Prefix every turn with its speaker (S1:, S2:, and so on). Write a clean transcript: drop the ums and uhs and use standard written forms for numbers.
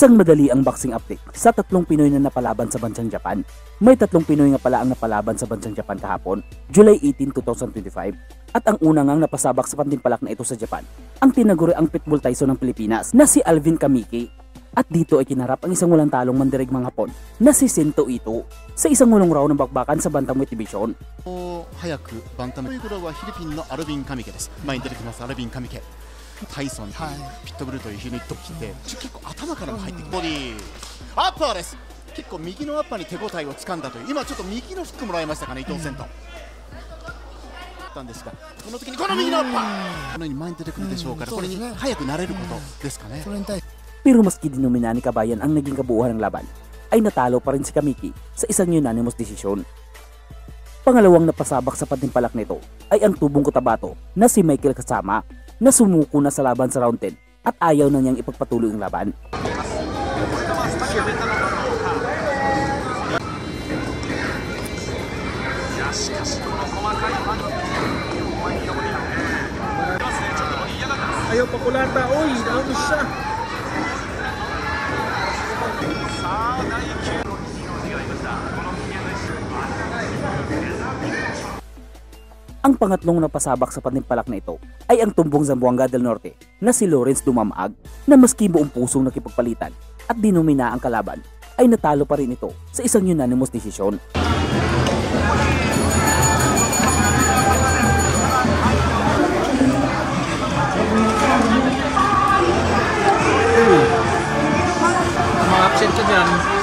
S1: Isang madali ang boxing update sa 3 Pinoy na napalaban sa bansang Japan. May 3 Pinoy nga pala ang napalaban sa bansang Japan kahapon, July 18, 2025. At ang una ngang napasabak sa pantimpalak na ito sa Japan, ang tinaguri ang Pitbull Tyson ng Pilipinas na si Alvin Kamiki. At dito ay kinarap ang isang walang talong mandirigmang Hapon na si Sento Ito sa isang walong round ng bakbakan sa Bantamweight Division.
S2: 早くバンタムウェイグローはフィリピンのアルビン・カミケです。前に出てきますアルビン・カミケ。タイソンにピットブルというヒューニットを切って結構頭からも入ってきてボディアッパーです。結構右のアッパーに手応えをつかんだという今ちょっと右のフックもらいましたかね伊藤セント。たんですがこの時にこの右のアッパーこのように前に出てくるでしょうからこれに早く慣れることですかね。
S1: Pero maski dinumina ni Kabayan ang naging kabuuan ng laban, ay natalo pa rin si Kamiki sa isang unanimous decision. Pangalawang napasabak sa pantimpalak nito ay ang tubong Cotabato na si Michael Kasama na sumuko na sa laban sa round 10 at ayaw na niyang ipagpatuloy ang laban.
S3: Ayaw pa kulata, oy, naamos siya.
S1: Ang pangatlong napasabak sa pantimpalak na ito ay ang tumbong Zamboanga del Norte na si Lawrence Dumamaag na maski buong pusong nakipagpalitan at dinumina ang kalaban ay natalo pa rin ito sa isang unanimous decision.
S3: Mga absent ka dyan.